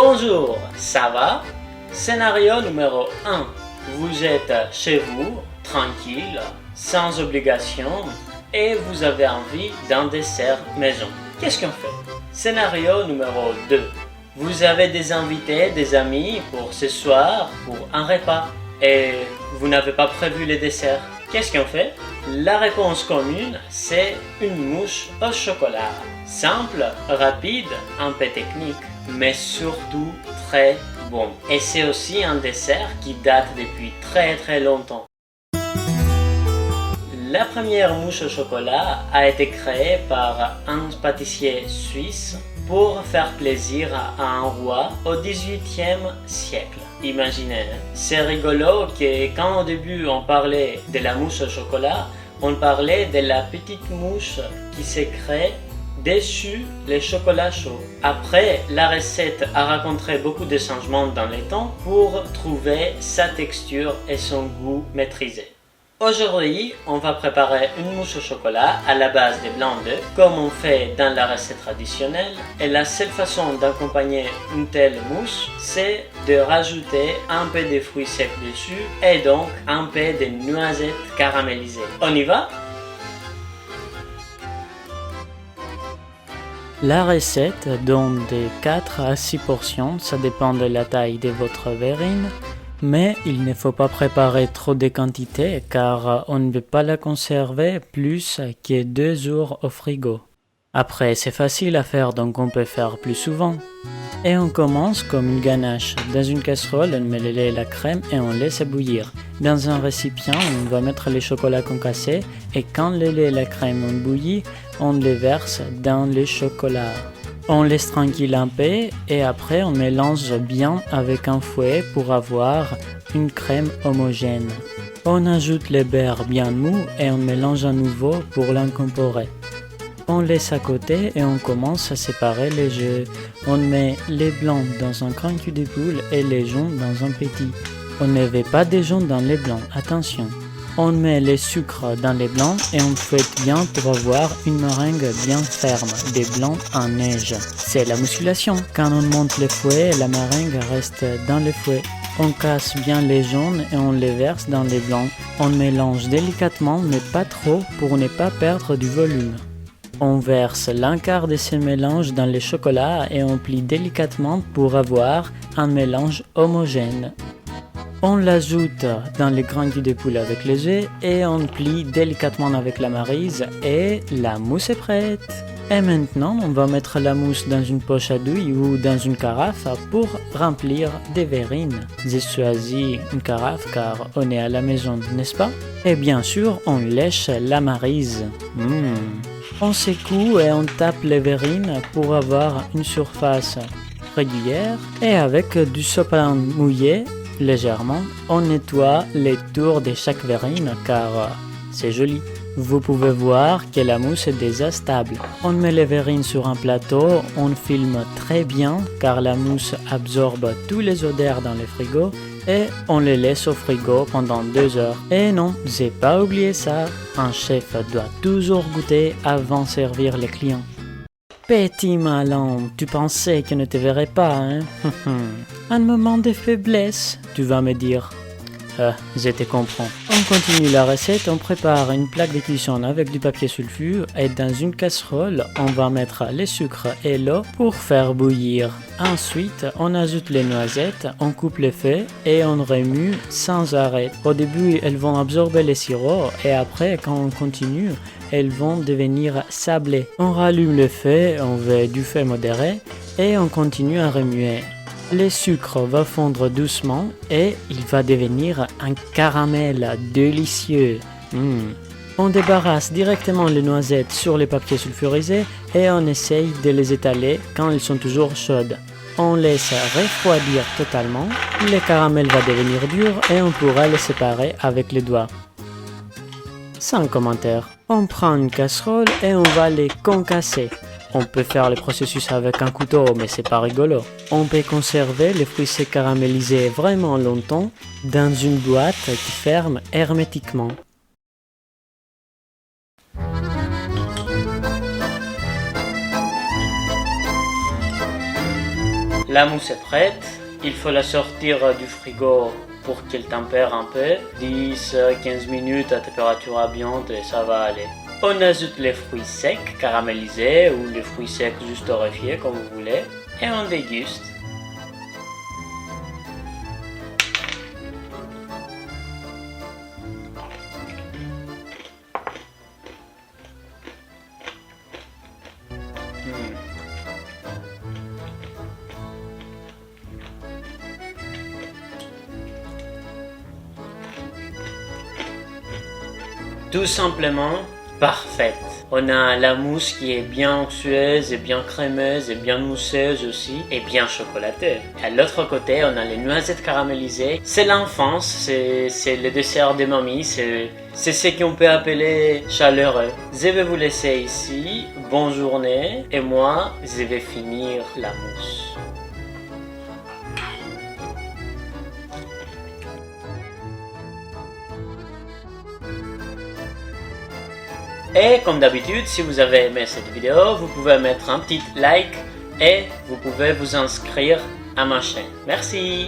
Bonjour, ça va? Scénario numéro 1. Vous êtes chez vous, tranquille, sans obligation, et vous avez envie d'un dessert maison. Qu'est-ce qu'on fait? Scénario numéro 2. Vous avez des invités, des amis pour ce soir, pour un repas, et vous n'avez pas prévu les desserts. Qu'est-ce qu'on fait? La réponse commune, c'est une mousse au chocolat. Simple, rapide, un peu technique, mais surtout très bon. Et c'est aussi un dessert qui date depuis très longtemps. La première mousse au chocolat a été créée par un pâtissier suisse pour faire plaisir à un roi au XVIIIe siècle. Imaginez, c'est rigolo que quand au début on parlait de la mousse au chocolat, on parlait de la petite mousse qui se crée dessus le chocolat chaud. Après, la recette a rencontré beaucoup de changements dans le temps pour trouver sa texture et son goût maîtrisé. Aujourd'hui, on va préparer une mousse au chocolat à la base de blanc d'œuf, comme on fait dans la recette traditionnelle. Et la seule façon d'accompagner une telle mousse, c'est de rajouter un peu de fruits secs dessus et donc un peu de noisettes caramélisées. On y va? La recette donne de 4 à 6 portions, ça dépend de la taille de votre verrine. Mais il ne faut pas préparer trop de quantités car on ne veut pas la conserver plus que 2 jours au frigo. Après, c'est facile à faire donc on peut faire plus souvent. Et on commence comme une ganache. Dans une casserole, on met le lait et la crème et on laisse bouillir. Dans un récipient, on va mettre les chocolats concassés et quand le lait et la crème ont bouilli, on les verse dans le chocolat. On laisse tranquille un peu et après on mélange bien avec un fouet pour avoir une crème homogène. On ajoute le beurre bien mou et on mélange à nouveau pour l'incorporer. On laisse à côté et on commence à séparer les jeux. On met les blancs dans un grand cul de poule et les jaunes dans un petit. On ne met pas des jaunes dans les blancs, attention. On met les sucres dans les blancs et on fouette bien pour avoir une meringue bien ferme, des blancs en neige. C'est la musculation. Quand on monte le fouet, la meringue reste dans le fouet. On casse bien les jaunes et on les verse dans les blancs. On mélange délicatement mais pas trop pour ne pas perdre du volume. On verse l'un quart de ce mélange dans le chocolat et on plie délicatement pour avoir un mélange homogène. On l'ajoute dans le grand cul de poule avec les œufs et on plie délicatement avec la maryse et la mousse est prête. Et maintenant, on va mettre la mousse dans une poche à douille ou dans une carafe pour remplir des verrines. J'ai choisi une carafe car on est à la maison, n'est-ce pas? Et bien sûr, on lèche la maryse. On secoue et on tape les verrines pour avoir une surface régulière et avec du sopalin mouillé, légèrement, on nettoie les tours de chaque verrine car c'est joli. Vous pouvez voir que la mousse est déjà stable. On met les verrines sur un plateau, on filme très bien car la mousse absorbe tous les odeurs dans le frigo et on les laisse au frigo pendant 2 heures. Et non, j'ai pas oublié ça, un chef doit toujours goûter avant de servir les clients. Petit malin, tu pensais que ne te verrais pas, hein? Un moment de faiblesse, tu vas me dire. Je te comprends. On continue la recette, on prépare une plaque de cuisson avec du papier sulfure et dans une casserole, on va mettre le sucre et l'eau pour faire bouillir. Ensuite, on ajoute les noisettes, on coupe les feuilles et on remue sans arrêt. Au début, elles vont absorber le sirop et après, quand on continue, elles vont devenir sablées. On rallume le feu, on veut du feu modéré et on continue à remuer. Le sucre va fondre doucement et il va devenir un caramel délicieux. On débarrasse directement les noisettes sur les papiers sulfurisés et on essaye de les étaler quand elles sont toujours chaudes. On laisse refroidir totalement, le caramel va devenir dur et on pourra les séparer avec les doigts. Sans commentaire, on prend une casserole et on va les concasser. On peut faire le processus avec un couteau, mais c'est pas rigolo. On peut conserver les fruits secs caramélisés vraiment longtemps dans une boîte qui ferme hermétiquement. La mousse est prête. Il faut la sortir du frigo pour qu'elle tempère un peu. 10-15 minutes à température ambiante et ça va aller. On ajoute les fruits secs caramélisés ou les fruits secs juste torréfiés comme vous voulez. Et on déguste. Tout simplement parfaite. On a la mousse qui est bien onctueuse et bien crémeuse et bien mousseuse aussi et bien chocolatée. À l'autre côté, on a les noisettes caramélisées. C'est l'enfance, c'est le dessert de mamie, c'est ce qu'on peut appeler chaleureux. Je vais vous laisser ici. Bonne journée et moi, je vais finir la mousse. Et comme d'habitude, si vous avez aimé cette vidéo, vous pouvez mettre un petit like et vous pouvez vous inscrire à ma chaîne. Merci!